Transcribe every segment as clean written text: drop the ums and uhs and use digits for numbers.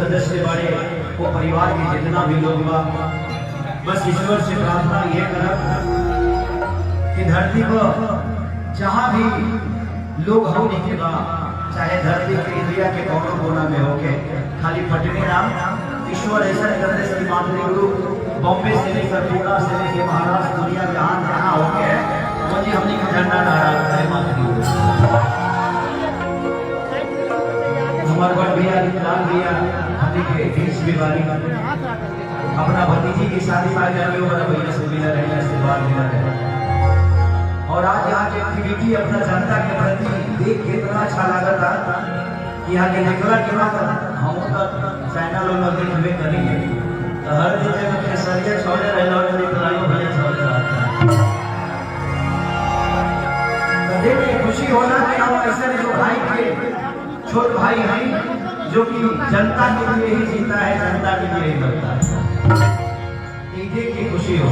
सदस्य बड़े वो परिवार के जितना भी लोग बा, बस ईश्वर से प्रार्थना ये करब कि धरती पर जहाँ भी लोग हो के बा, चाहे धरती के इंडिया के कोनो कोना में होके, खाली फटने नाम ईश्वर ऐसा करने से मातृगुरु बॉम्बे से लेकर पूना से लेकर महाराष्ट्र दुनिया जहाँ जहाँ होके मुझे हमने का झंडा नारा है मातृगुरु हमारे बड़ भैया लाल भैया हमने के देश विवादी अपना भतीजी की शादी में जाने वाला भैया से मिला रहे, आशीर्वाद मिला रहे। और आज यहाँ की एक्टिविटी अपना जनता के प्रति देख के इतना अच्छा लगा था कि यहाँ के निकला के बाद हम चैनल में देखबे करेंगे तो हर दिन में खेसरिया छोड़े रहे और निकलाइयो भले छोड़े रहता तो देख के खुशी होना कि हम ऐसे जो भाई के छोट भाई हैं जो कि जनता के लिए ही जीता है, जनता के लिए ही मरता है, ये देख के खुशी हो।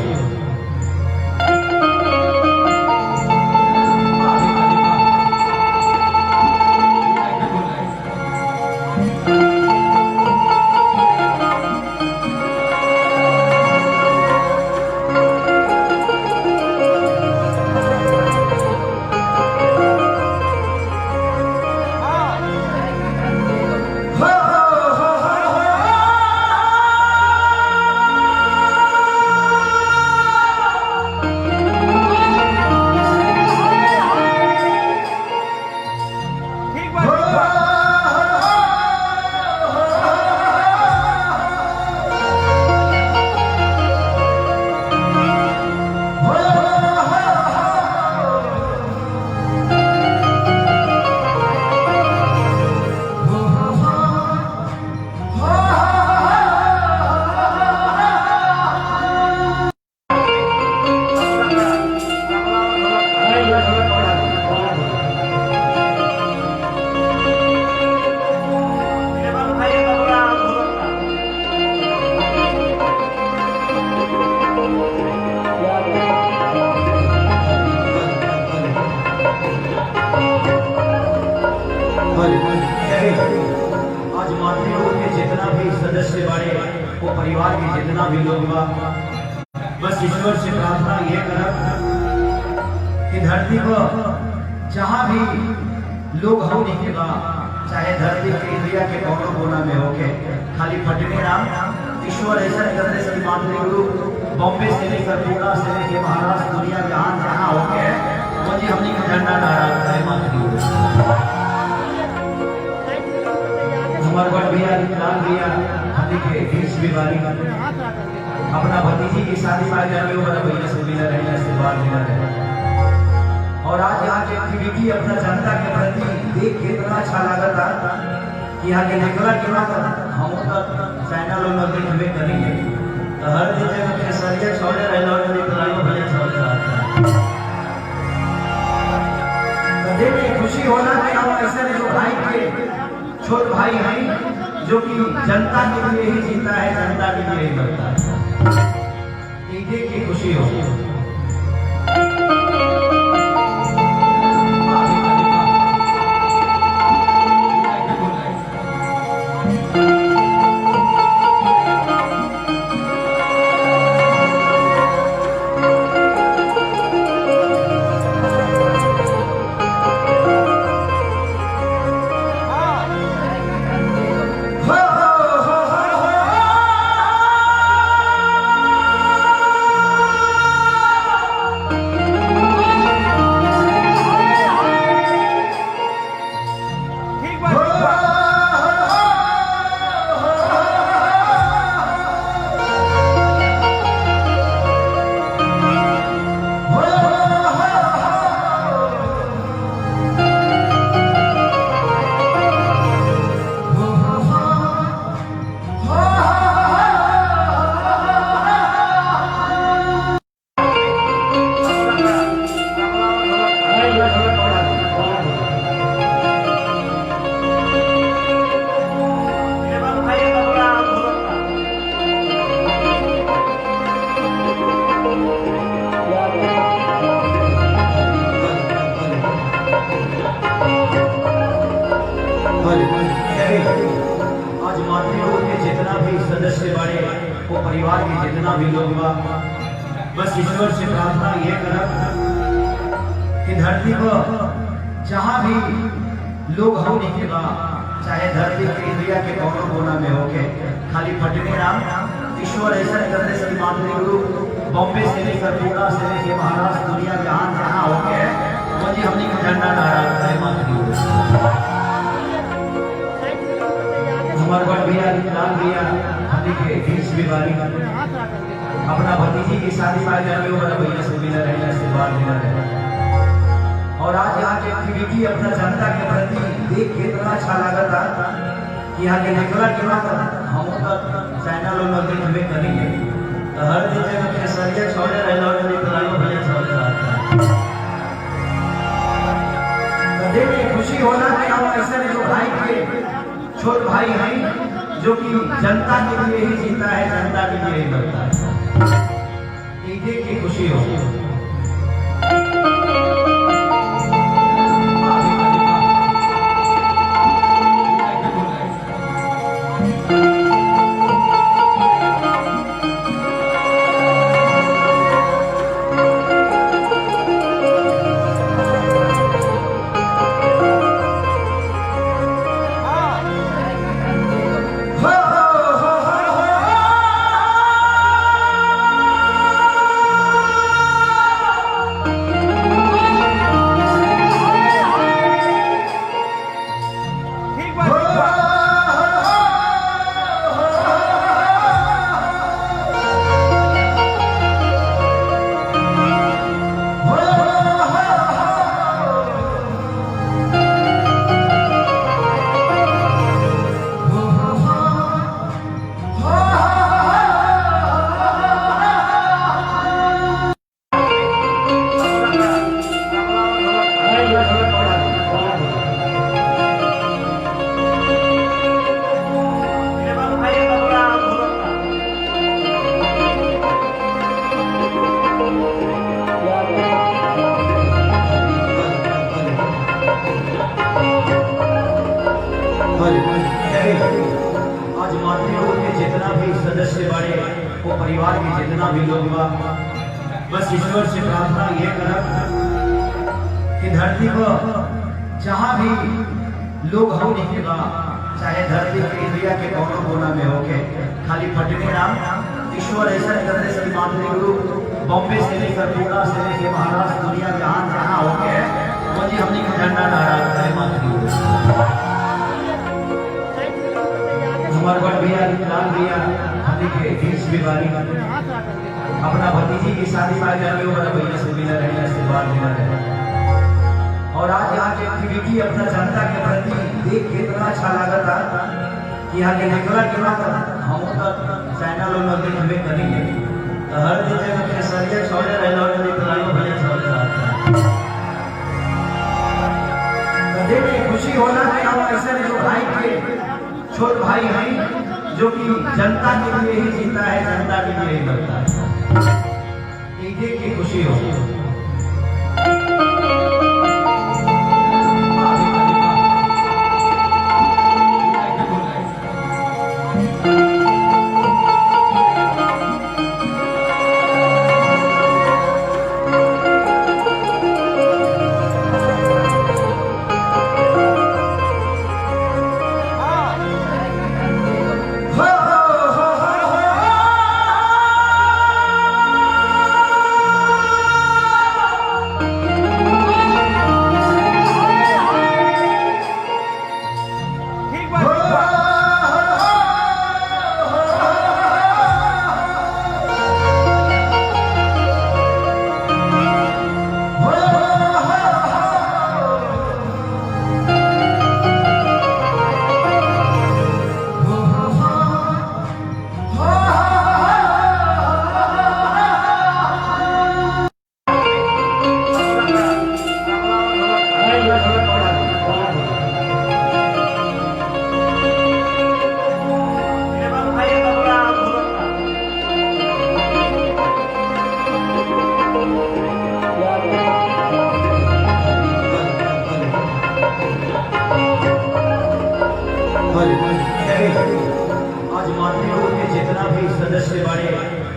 आज मातृगुरु के जितना भी सदस्य बड़े वो परिवार के जितना भी लोग बा, बस ईश्वर से प्रार्थना ये करब कि धरती पर जहाँ भी लोग हो के बा, चाहे धरती के इंडिया के कोनो कोना में होके, खाली फटने नाम ईश्वर ऐसा करने से मातृगुरु बॉम्बे से लेकर पूना से लेकर महाराष्ट्र दुनिया जहाँ जहाँ होके मुझे हमने का झंडा नारा है मातृगुरु हमारे बड़ भैया लाल भैया हमने के देश विवादी अपना भतीजी की शादी में जाने वाला भैया से मिला रहे, आशीर्वाद मिला रहे। और आज यहाँ की एक्टिविटी अपना जनता के प्रति देख के इतना अच्छा लगा था कि यहाँ के निकला के बाद हम चैनल में देखबे करेंगे तो हर दिन में खेसरिया छोड़े रहे और निकलाइयो भले छोड़े रहता तो देख के खुशी होना कि हम ऐसे जो भाई के छोट भाई हैं जो कि जनता के लिए ही जीता है, जनता के लिए ही मरता है, ये देख के खुशी हो। परिवार के जितना भी लोग बा, बस ईश्वर से प्रार्थना ये करब कि धरती पर जहाँ भी लोग हमने के बा, चाहे धरती के इंडिया के कोनो कोना में होके, खाली फटने नाम ईश्वर ऐसा करने से मातृगुरु बॉम्बे से लेकर पूरा से लेकर महाराष्ट्र दुनिया जहाँ जहाँ होके मुझे हमने को झंडा लहराता है मातृगुरु। हमारे बड़ भैया लाल भैया हमने के 20 बीमारी अपना भतीजी की शादी में जाने वाला भैया से मिला रहे, आशीर्वाद मिला रहे। और आज यहाँ की एक्टिविटी अपना जनता के प्रति देख के इतना अच्छा लगा था कि यहाँ के निकला के बाद हम चैनल में देखबे करेंगे तो हर दिन जगह के सरिया छोड़े रहना और निकलायो भले छोड़े रहता। तो देख के खुशी होना कि हम ऐसे जो भाई के छोट भाई हैं जो कि जनता के लिए ही जीता है, जनता के लिए ही मरता है, ये देख के खुशी हो। आज मातृगुरु के जितना भी सदस्य बड़े वो परिवार के जितना भी लोग बा, बस ईश्वर से प्रार्थना ये करब कि धरती पर जहाँ भी लोग हमने के बा, चाहे धरती के इंडिया के कोनो कोना में होके, खाली फटने नाम ईश्वर ऐसा करने से मातृगुरु बॉम्बे से लेकर पूरा से लेकर महाराष्ट्र दुनिया जहाँ जहाँ होके मुझे हमने को झंडा लहराता है मातृगुरु। हमारे बड़ भैया लाल भैया हमने के 20 बीमारी अपना भतीजी की शादी में जाने वाला भैया से मिला रहे, आशीर्वाद मिला रहे। और आज यहाँ की एक्टिविटी अपना जनता के प्रति देख के इतना अच्छा लगा था कि यहाँ के निकला के बाद हम चैनल में देखबे करेंगे तो हर दिन जगह के सरिया छोड़े रहना और निकलायो भले छोड़े रहता। तो देख के खुशी होना कि हम ऐसे जो भाई के छोट भाई हैं जो कि जनता के लिए ही जीता है, जनता के लिए ही मरता है, ये देख के खुशी हो।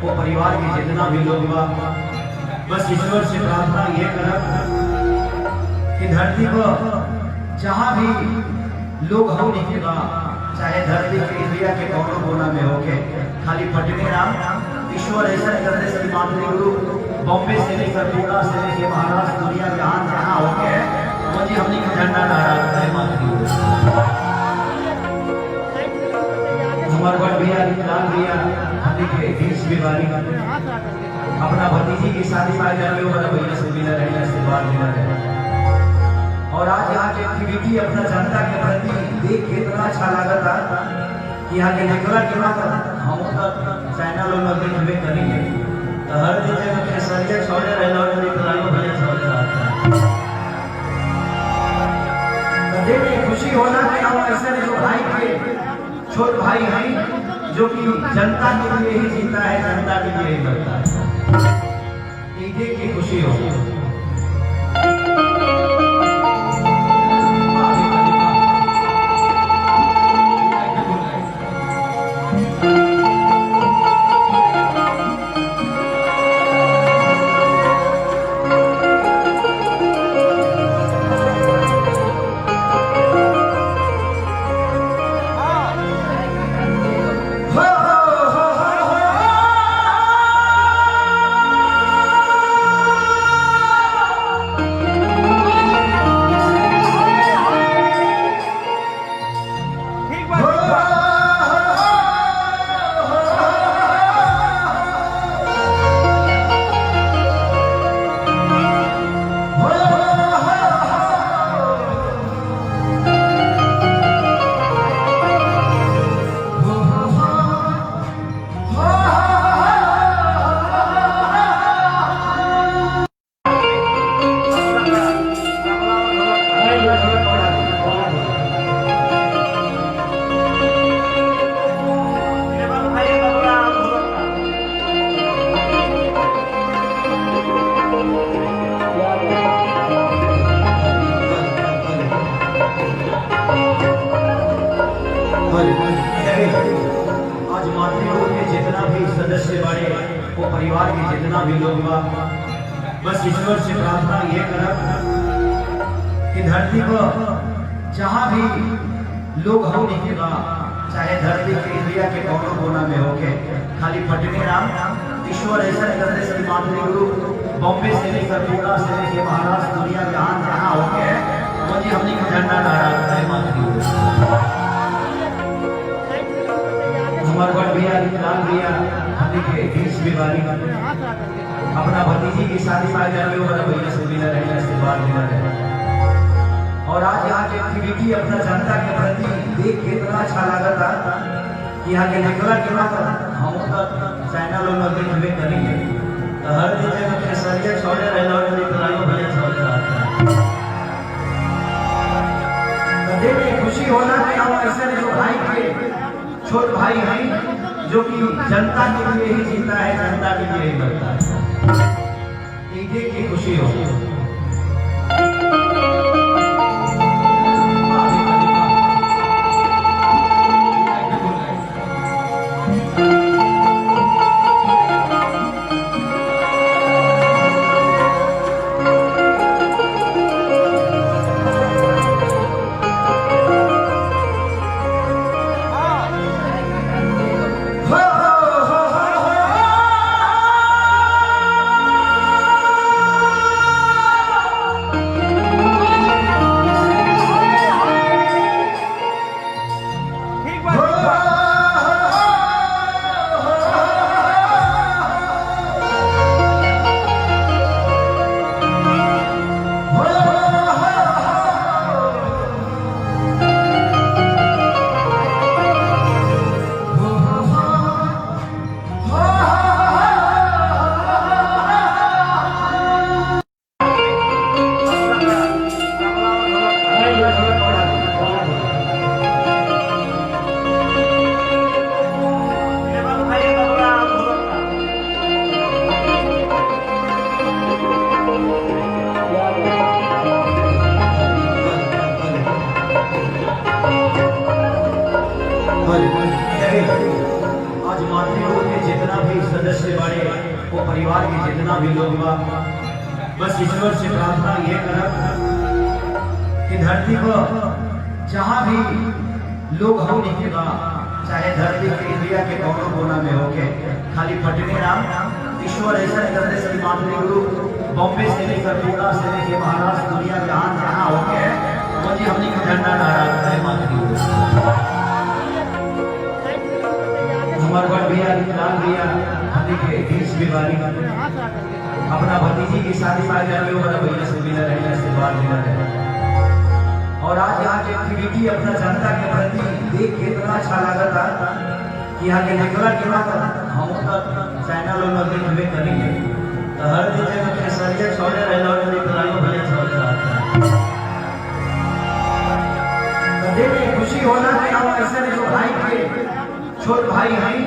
वो परिवार के जितना भी लोग बा, बस ईश्वर से प्रार्थना ये करब कि धरती पर जहाँ भी लोग हमने के बा, चाहे धरती के इंडिया के कोनो कोना में होके, खाली फटने नाम ईश्वर ऐसा करने से मातृगुरु बॉम्बे से लेकर पूना से लेकर महाराष्ट्र दुनिया जहाँ जहाँ होके मुझे हमने का झंडा लहराता है मातृगुरु। हमारे बड़ भैया लाल भैया हमने के बीच बीमारी अपना भतीजी की शादी में जाने वाला भैया से मिला रहे, आशीर्वाद मिला रहे। और आज यहाँ की एक्टिविटी अपना जनता के प्रति देख के इतना अच्छा लगा था कि यहाँ के निकला के बाद हम चैनल में देखबे करेंगे तो हर दिन जगह के सरिया छोड़े रहे और निकलायो भले छोड़ रहा तो देख के खुशी होना कि हम ऐसे जो भाई के छोट भाई हैं जो कि जनता के लिए ही जीता है, जनता के लिए ही मरता है, ये देख के खुशी हो। आज मातृगुरु के जितना भी सदस्य बड़े वो परिवार के जितना भी लोग बा, बस ईश्वर से प्रार्थना ये करब कि धरती पर जहाँ भी लोग हमने के बा, चाहे धरती के इंडिया के कोनो कोना में होके, खाली फटने नाम ईश्वर ऐसा करने से मातृगुरु बॉम्बे से लेकर पूना से लेकर महाराष्ट्र दुनिया जहाँ जहाँ होके मुझे हमने का झंडा लहराता है मातृगुरु। हमारे बड़ भैया लाल भैया हमने के बीच बीमारी अपना भतीजी की शादी में जाने वाला भैया से मिला रहे, आशीर्वाद मिला रहे। और आज यहाँ की एक्टिविटी अपना जनता के प्रति देख के इतना अच्छा लगा था कि यहाँ के निकला के बाद हम चैनल में देखबे करेंगे तो हर दिन जगह के सरिया छोड़े रहे और निकलायो भले छोड़ रहा तो देख के खुशी होना कि हम ऐसे जो भाई के छोट भाई हैं जो कि जनता के लिए ही जीता है, जनता के लिए ही मरता है, ये देख के खुशी हो। वो परिवार के जितना भी लोग बा, बस ईश्वर से प्रार्थना ये करब कि धरती पर जहाँ भी लोग होने के बा, चाहे धरती के इंडिया के कोनो कोना में होके, खाली फटने नाम ईश्वर ऐसा करने से मातृगुरु बॉम्बे से लेकर पूरा से लेकर महाराष्ट्र दुनिया जहाँ जहाँ होके मुझे हमने का झंडा लहराता है मातृगुरु। हमारे बड़ भैया लाल भैया हमने के बीच बीमारी अपना भतीजी की शादी में जाने वाला भैया से मिला रहने से बात मिला रहे, और आज यहाँ की एक्टिविटी अपना जनता के प्रति देख के इतना अच्छा लगा था कि यहाँ के निकला के बाद हम चैनल में देखबे करेंगे तो हर दिन जगह के सरिया छोड़े रहे और निकलायो भले छोड़ रहा तो देखिए खुशी होना कि हम ऐसे जो भाई के छोट भाई हैं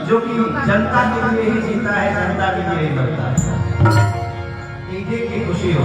जो कि जनता के लिए ही जीता है, जनता के लिए ही मरता है, ये देख के खुशी हो।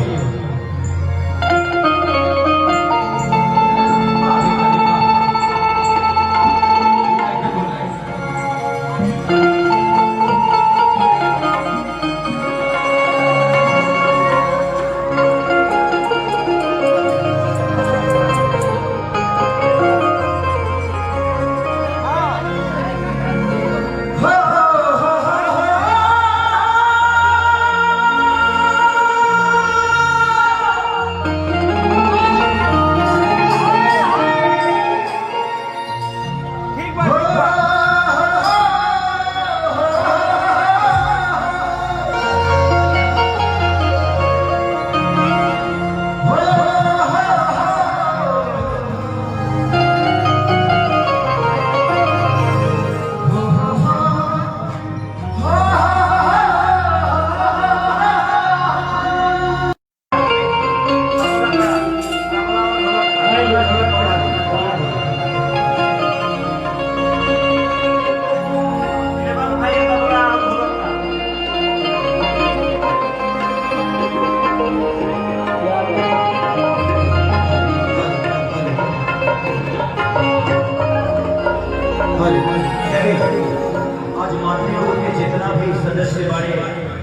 आज मातृगुरु के जितना भी सदस्य बड़े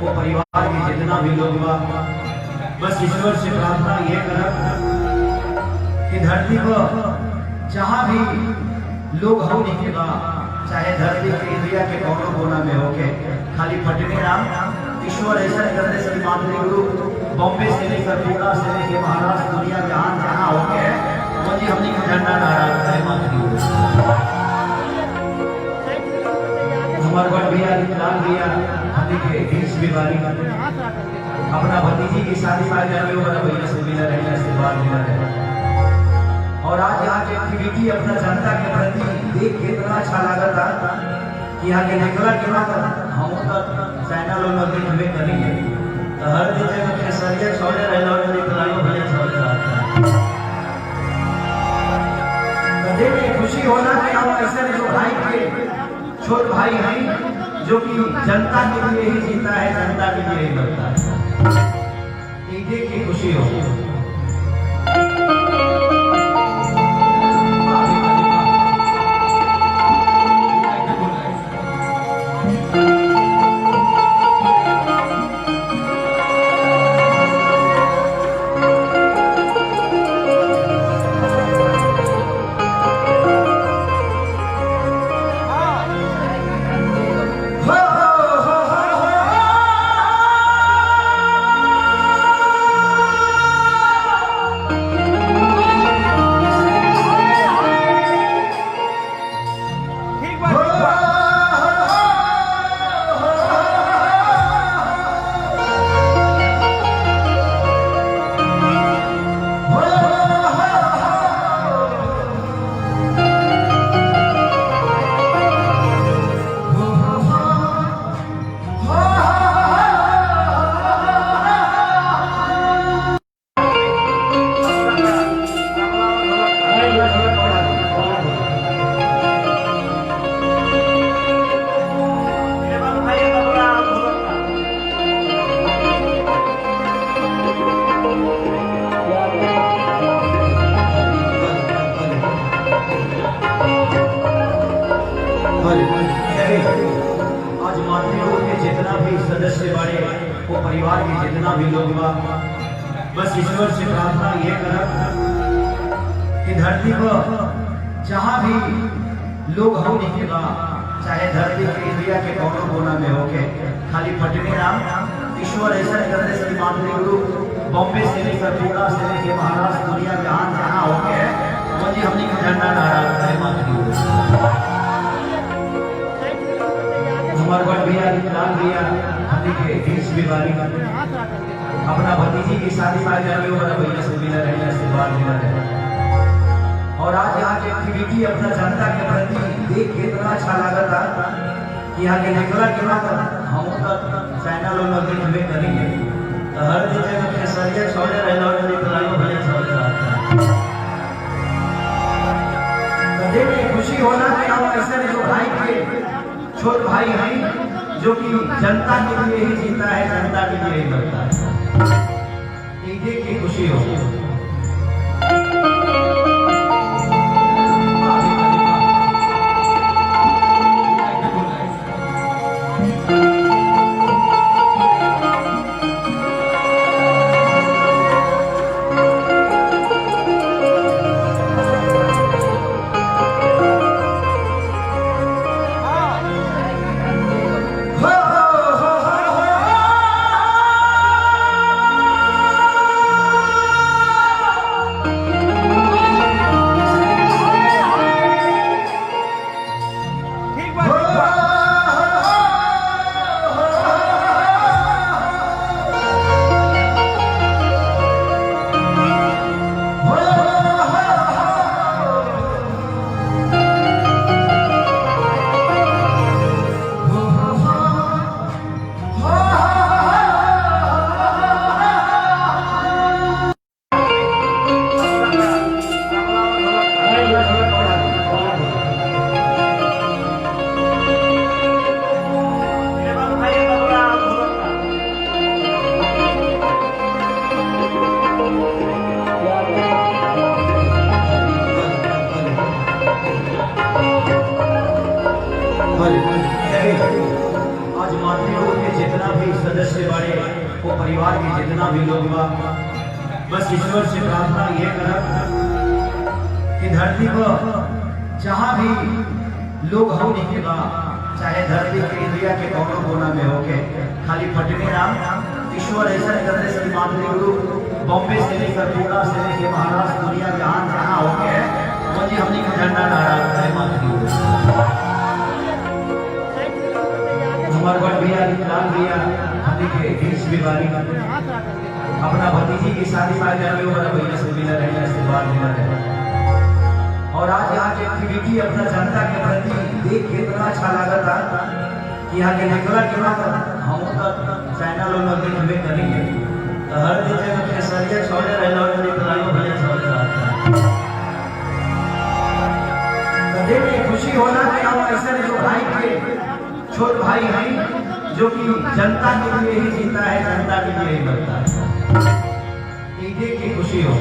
वो परिवार के जितना भी लोग बा, बस ईश्वर से प्रार्थना ये करब कि धरती पर जहाँ भी लोग होने के बा, चाहे धरती के इंडिया के कोनो कोना में होके, खाली फटने नाम ईश्वर ऐसा करने से मातृगुरु बॉम्बे से लेकर पूरा से लेकर महाराष्ट्र दुनिया जहाँ जहाँ होके मुझे हमने का झंडा लहराता है मातृगुरु। हमारे बड़ भैया लाल भैया हमने के बीच बीमारी अपना भतीजी की शादी में जाने वाला भैया से मिला रहने से बात मिला रहे, और आज यहाँ की एक्टिविटी अपना जनता के प्रति देख के इतना अच्छा लगा था कि यहाँ के निकला के बाद हम चैनल में देखबे करेंगे तो हर दिन जगह के सरिया छोड़े रहे और निकलायो भले छोड़ रहा तो देखिए खुशी होना कि हम ऐसे जो भाई के छोट भाई हैं जो कि जनता के लिए ही जीता है, जनता के लिए ही मरता है, ये देख के खुशी हो। सदस्य बड़े वो परिवार के जितना भी लोग बा, बस ईश्वर से प्रार्थना ये करब कि धरती पर जहाँ भी लोग होने के बा, चाहे धरती के इंडिया के कोनो कोना में होके, खाली पटने नाम ईश्वर ऐसा करने से मातृगुरु बॉम्बे से लेकर पूना से लेकर महाराष्ट्र दुनिया जहाँ जहाँ होके मुझे हमने का झंडा नारा है मातृगुरु हमारे बड़ भैया लाल भैया हमने के देश बीमारी अपना भतीजी की शादी में जाने वाला भैया से मिला रहे आशीर्वाद मिला रहे और आज यहाँ की एक्टिविटी अपना जनता के प्रति देख के इतना अच्छा लगा था कि यहाँ के निकला के बाद हम चैनल और नजर हमें करेंगे तो हर दिन में केसरिया छोड़े रहना और निकलाइयो भले छोड़ रहा तो देख के खुशी होना कि हम ऐसे जो भाई के छोटे भाई हैं जो कि जनता के लिए ही जीता है, जनता के लिए ही मरता है, ये देख के खुशी हो। आज मातृगुरु के जितना भी सदस्य बड़े वो परिवार के जितना भी लोग बा, बस ईश्वर से प्रार्थना ये करब कि धरती पर जहाँ भी लोग होने के बा, चाहे धरती के इंडिया के कोनो कोना में होके, खाली पटने नाम ईश्वर ऐसा करने से मातृगुरु बॉम्बे से लेकर पूना से लेकर महाराष्ट्र दुनिया जहाँ जहाँ होके मुझे हमने का झंडा नारा है मातृगुरु हमारे बड़ भैया लाल भैया हमने के देश बीमारी अपना भतीजी की शादी में जाने वाला भैया से मिला रहे आशीर्वाद मिला रहे और आज यहाँ की एक्टिविटी अपना जनता के प्रति देख के इतना अच्छा लगा था कि यहाँ के निकला के बाद हम चैनल और नजर हमें करेंगे तो हर दिन में केसरिया छोड़े रहना और निकलाइयो भले छोड़ रहा तो देख के खुशी होना कि हम ऐसे जो भाई के छोटे भाई हैं जो कि जनता के लिए ही जीता है, जनता के लिए ही मरता है, ये देख के खुशी हो।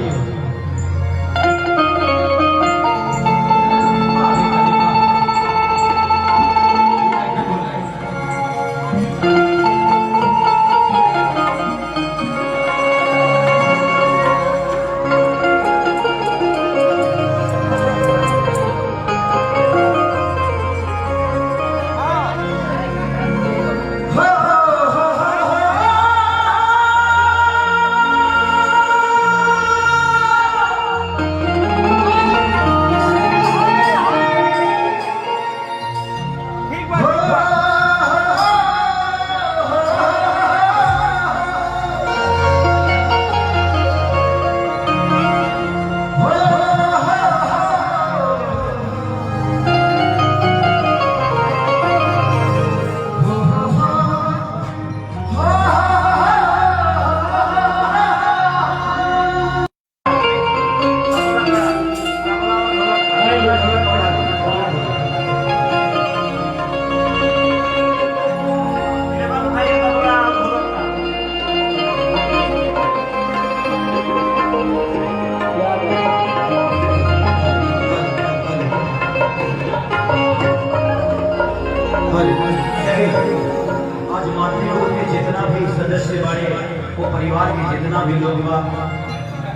भी सदस्य बड़े वो परिवार के जितना भी लोग बा,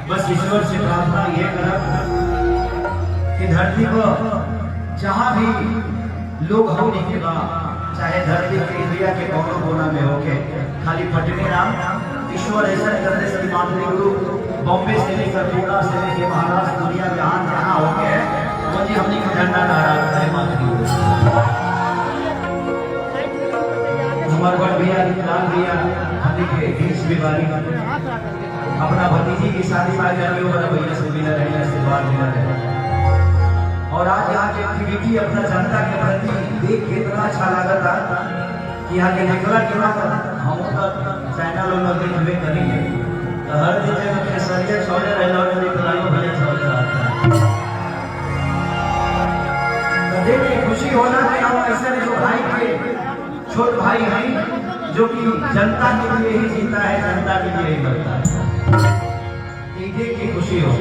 बस ईश्वर से प्रार्थना ये करब कि धरती पर जहाँ भी लोग होने के बा, चाहे धरती के इंडिया के कोनो कोना में होके, खाली फटने नाम ईश्वर ऐसा करने से मातृगुरु बॉम्बे से लेकर पूना से लेकर महाराष्ट्र दुनिया जहाँ जहाँ होके मुझे हमने का झंडा लहराता है मातृगुरु। हमारे बड़ भैया लाल भैया हमने के बीच बीमारी अपना भतीजी की शादी में जाने वाला भैया से मिला रहे, आशीर्वाद मिला रहे। और आज यहाँ की एक्टिविटी अपना जनता के प्रति देख के इतना अच्छा लगा था कि यहाँ के निकला के बाद हम चैनल में देखबे करेंगे तो हर दिन के सरिया छोड़े रहना और निकलाइयो भले छोड़ जाता तो देख के खुशी होना कि हम ऐसे जो भाई के छोट भाई हैं जो कि जनता के लिए ही जीता है, जनता के लिए ही मरता है, ये देख के खुशी हो।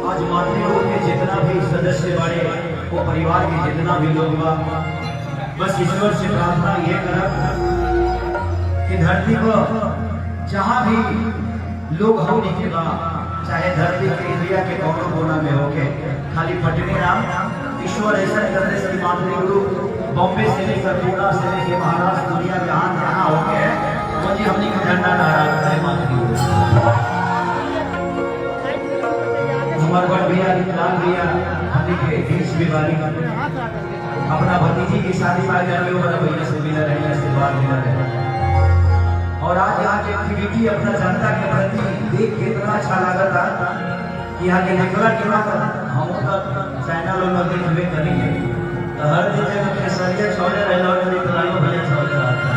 आज मातृगुरु के जितना भी सदस्य बड़े वो परिवार के जितना भी लोग बा, बस ईश्वर से प्रार्थना ये करब कि धरती पर जहाँ भी लोग होने के बा, चाहे धरती के इंडिया के कोनो कोना में होके, खाली फटने नाम ईश्वर ऐसा करने से मातृगुरु बॉम्बे से लेकर पूना से लेकर महाराष्ट्र दुनिया जहाँ जहाँ होके मुझे हमने का झंडा लहराता है मातृगुरु। हमारे बड़ भैया लाल भैया हमने के बीच बीमारी अपना भतीजी की शादी में जाने वाला भैया से मिला रहे, आशीर्वाद मिला रहे। और आज यहाँ की एक्टिविटी अपना जनता के प्रति देख के इतना अच्छा लगा था कि यहाँ के निकला के बाद हम चैनल में देखबे करेंगे तो हर दिन के सरिया छोड़े रहना और निकलाइयो भले छोड़ जाता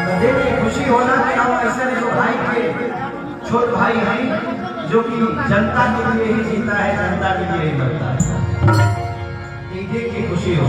तो देख के खुशी होना कि हम ऐसे जो भाई के छोट भाई हैं जो कि जनता के लिए ही जीता है, जनता के लिए ही मरता है, ये देख के खुशी हो।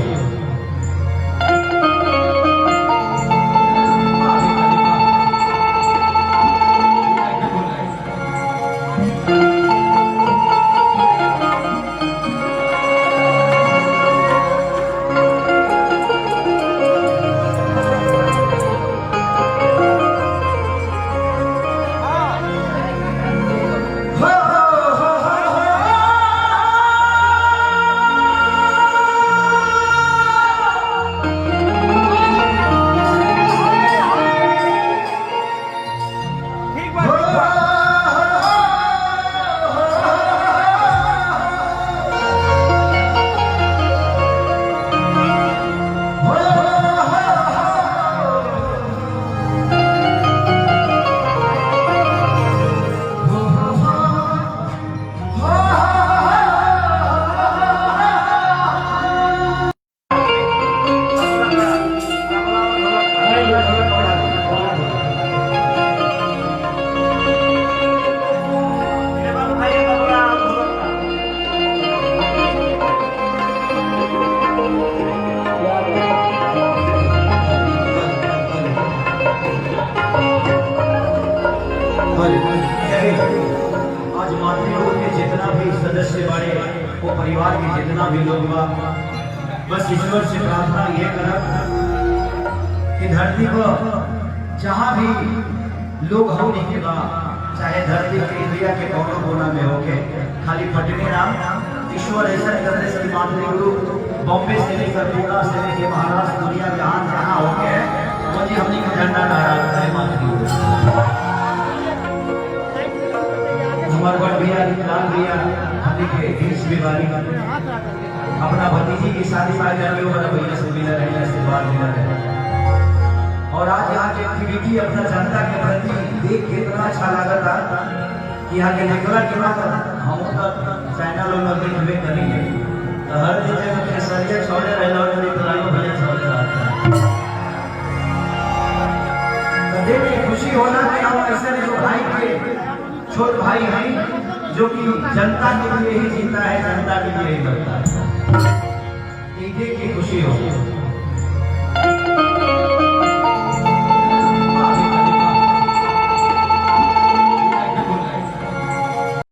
जितना भी सदस्य बड़े वो परिवार के जितना भी लोग बा, बस ईश्वर से प्रार्थना ये करब कि धरती पर जहाँ भी लोग हमने के बा, चाहे धरती के इंडिया के कोनो कोना में होके, खाली फटने नाम ईश्वर ऐसा करने से मातृगुरु बॉम्बे से लेकर पूना से लेकर महाराष्ट्र दुनिया जहाँ जहाँ होके मुझे हमने का झंडा लहराता है मातृगुरु। हमारे बड़ भैया लाल भैया हमने के देश बीमारी अपना भतीजी की शादी में जाने वाला भैया से मिला रहे, आशीर्वाद मिला रहे। और आज यहाँ की एक्टिविटी अपना जनता के प्रति देख के इतना अच्छा लगा था कि यहाँ के निकला के बाद हम चैनल में भी करेंगे तो हर दिन में केसरिया छोड़े रहे और निकलाइयो भले छोड़े रहता तो देख के खुशी होना कि हम ऐसे जो भाई के छोट भाई हैं जो कि जनता के लिए ही जीता है, जनता के लिए ही मरता है, ये देख के खुशी हो।